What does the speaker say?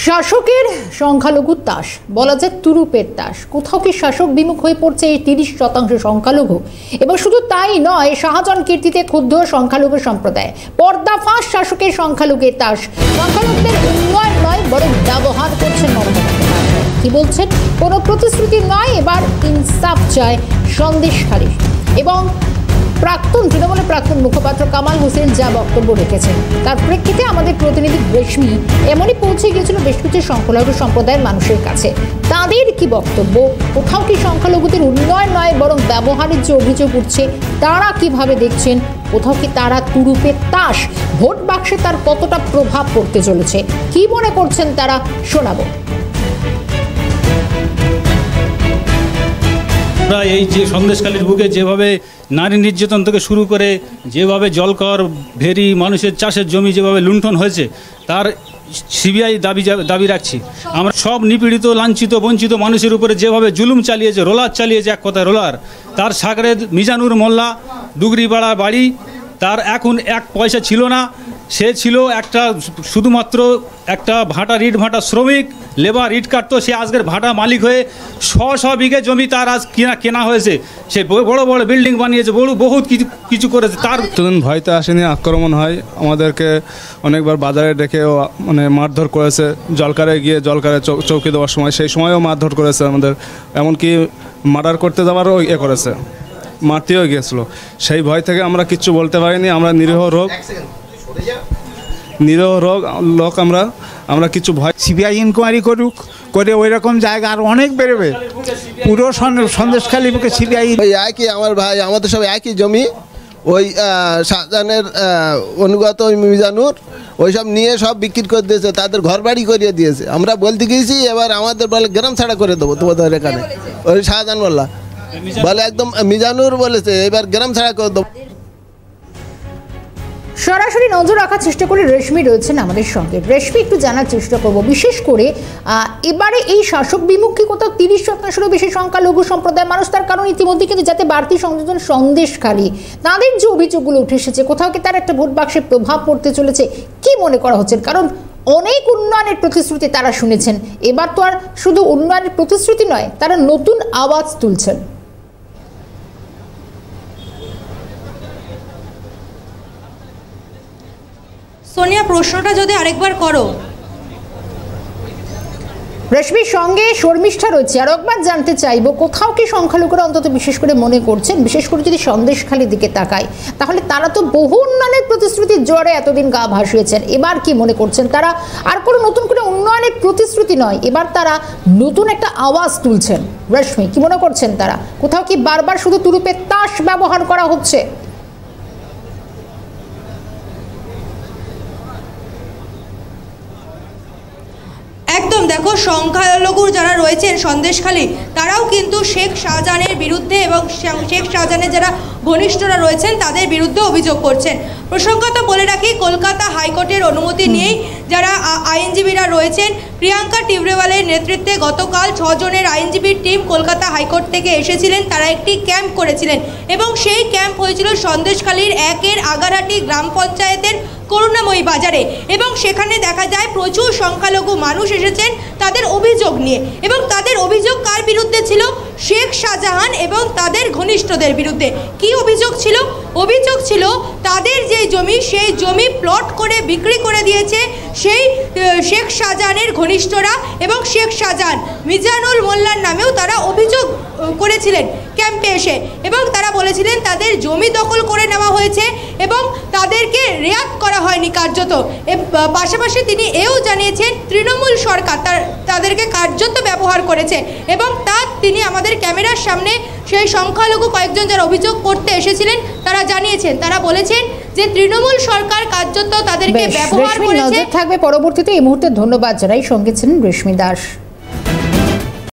শাসকের সংখ্যালঘু তাস বলা যায় তুরুপের তাস। কোথাও কি শাসক বিমুখ হয়ে পড়ছে এই 30% সংখ্যালঘু, এবং শুধু তাই নয়, শাহজাহান কীর্তিতে ক্ষুব্ধ সংখ্যালঘু সম্প্রদায়। পর্দাফাঁস শাসকের সংখ্যালঘুর তাস। সংখ্যালঘুদের উন্নয়ন নয়, বরং ব্যবহার করছেন মমতা বন্দ্যোপাধ্যায়। কি বলছেন? কোনো প্রতিশ্রুতি নয়, এবার ইনসাফ চায় সন্দেশখালী। এবং তৃণমূলের প্রাক্তন মুখপাত্র কামাল হোসেন যা বক্তব্য রেখেছেন, তার প্রেক্ষিতে আমাদের প্রতিনিধি রেশমি এমনই পৌঁছে গিয়েছিল বেশ কিছু সংখ্যালঘু সম্প্রদায়ের মানুষের কাছে। তাদের কি বক্তব্য? কোথাও কি সংখ্যালঘুদের উন্নয়ন নয়, বরং ব্যবহারের যে অভিযোগ উঠছে, তারা কিভাবে দেখছেন? কোথাও কি তারা তুরুপের তাস? ভোট বাক্সে তার কতটা প্রভাব পড়তে চলেছে, কি মনে করছেন তারা, শোনাবো। এই যে সন্দেশখালীর বুকে যেভাবে নারী নির্যাতন থেকে শুরু করে যেভাবে জলকর ভেরি মানুষের চাষের জমি যেভাবে লুণ্ঠন হয়েছে, তার সিবিআই দাবি রাখছি। আমরা সব নিপীড়িত, লাঞ্ছিত, বঞ্চিত মানুষের উপরে যেভাবে জুলুম চালিয়েছে, রোলার চালিয়েছে, এক কথায় রোলার। তার সাগরের মিজানুর মোল্লা ডুগরিপাড়া বাড়ি, তার এখন এক পয়সা ছিল না। সে ছিল একটা শুধুমাত্র একটা ইট ভাটা শ্রমিক, লেবার, ইট কাটতো। সে আজকের ভাটা মালিক হয়ে শ বিঘে জমি তার আজ কেনা হয়েছে। সে বড় বড় বিল্ডিং বানিয়েছে, বহুত কিছু করেছে। তার ভয়তে আসেনি, আক্রমণ হয়। আমাদেরকে অনেকবার বাজারে ডেকে মানে মারধর করেছে, জলকারে গিয়ে জলকারে চৌকি দেওয়ার সময়, সেই সময়ও মারধর করেছে আমাদের। এমনকি মার্ডার করতে যাওয়ারও করেছে, মারতেও গিয়েছিল। সেই ভয় থেকে আমরা কিচ্ছু বলতে পারিনি। আমরা নিরীহ লোক, আমরা কিছু ভয়। সিবিআই ইনকোয়ারি করে ওই রকম জায়গা আর অনেক বেরোবে। পুরো সন্দেশখালী বুকে সিবিআই। ওই একই আমার ভাই, আমাদের সব একই জমি। ওই শাহজাহানের অনুগত ওই মিজানুর ওই সব নিয়ে সব বিক্রি করে দিয়েছে, তাদের ঘর বাড়ি করিয়ে দিয়েছে। আমরা বলতে গিয়েছি এবার আমাদের বলে গ্রাম ছাড়া করে দেবো তোমাদের এখানে। ওই শাহজাহান বলে একদম মিজানুর বলেছে এবার গ্রাম ছাড়া করে দেবো। সরাসরি নজর রাখার চেষ্টা করে রেশমি রয়েছেন আমাদের সঙ্গে। রেশমি, একটু জানার চেষ্টা করব, বিশেষ করে এবারে এই শাসক বিমুখী কোথাও 30%-এরও বেশি সংখ্যালঘু সম্প্রদায়ের মানুষ। তার কারণ ইতিমধ্যে কিন্তু যাতে বাড়তি সংযোজন সন্দেশখালী, তাদের যে অভিযোগগুলো উঠে এসেছে, কোথাও কি তার একটা ভোট বাক্সে প্রভাব পড়তে চলেছে, কি মনে করা হচ্ছে? কারণ অনেক উন্নয়নের প্রতিশ্রুতি তারা শুনেছেন, এবার তো আর শুধু উন্নয়নের প্রতিশ্রুতি নয়, তারা নতুন আওয়াজ তুলছেন। সোনিয়া, প্রশ্নটা যদি আরেকবার করো। রেশমির সঙ্গে শর্মিষ্ঠা রয়েছে, আর একবার জানতে চাইবো, কোথাও কি সংখ্যালঘুরা অন্তত বিশেষ করে মনে করছেন, বিশেষ করে যদি সন্দেশখালীর দিকে তাকায়, তাহলে তারা তো বহু উন্নয়নের প্রতিশ্রুতির জ্বরে এতদিন গা ভাসিয়েছেন। এবার কি মনে করছেন তারা? আর কোনো নতুন করে উন্নয়নের প্রতিশ্রুতি নয়, এবার তারা নতুন একটা আওয়াজ তুলছেন। রেশমি, কি মনে করছেন তারা? কোথাও কি বারবার শুধু তুরুপের তাস ব্যবহার করা হচ্ছে? একদম, দেখো, সংখ্যালঘু যারা রয়েছেন সন্দেশখালী, তারাও কিন্তু শেখ শাহজাহানের বিরুদ্ধে এবং শেখ শাহজাহানের যারা ঘনিষ্ঠরা রয়েছেন তাদের বিরুদ্ধে অভিযোগ করছেন। প্রসঙ্গত বলে রাখি, কলকাতা হাইকোর্টের অনুমতি নিয়েই যারা আইনজীবীরা রয়েছেন, প্রিয়াঙ্কা টিবরেওয়ালের নেতৃত্বে গতকাল 6 জনের আইনজীবীর টিম কলকাতা হাইকোর্ট থেকে এসেছিলেন। তারা একটি ক্যাম্প করেছিলেন এবং সেই ক্যাম্প হয়েছিল সন্দেশখালীর 1-এর আগারহাটি গ্রাম পঞ্চায়েতের করুণাময়ী বাজারে। এবং সেখানে দেখা যায় প্রচুর সংখ্যালঘু মানুষ এসেছেন তাদের অভিযোগ নিয়ে, এবং তাদের অভিযোগ কার বিরুদ্ধে ছিল? শেখ শাহজাহান এবং তাদের ঘনিষ্ঠদের বিরুদ্ধে। কি অভিযোগ ছিল? অভিযোগ ছিল তাদের যে জমি, সেই জমি প্লট করে বিক্রি করে দিয়েছে সেই শেখ শাহজাহানের ঘনিষ্ঠরা, এবং শেখ শাহজাহান মিজানুল মোল্লার নামেও তারা অভিযোগ করেছিলেন ক্যাম্পে এসে। এবং তারা বলেছিলেন তাদের জমি দখল করে নেওয়া হয়েছে এবং তাদেরকে রেয়াত করা হয়নি কার্যত। পাশাপাশি তিনি এও জানিয়েছেন তৃণমূল সরকার তাদেরকে কার্যত ব্যবহার করেছে, এবং তিনি আমাদের ক্যামেরার সামনে সেই সংখ্যালঘু কয়েকজন যারা অভিযোগ করতে এসেছিলেন তারা জানিয়েছেন, তারা বলেছেন যে তৃণমূল সরকার কার্যত তাদেরকে ব্যবহার করেছে। থাকবে পরবর্তীতে। এই মুহূর্তে ধন্যবাদ জানাই, সঙ্গে ছিলেন রেশমি দাস।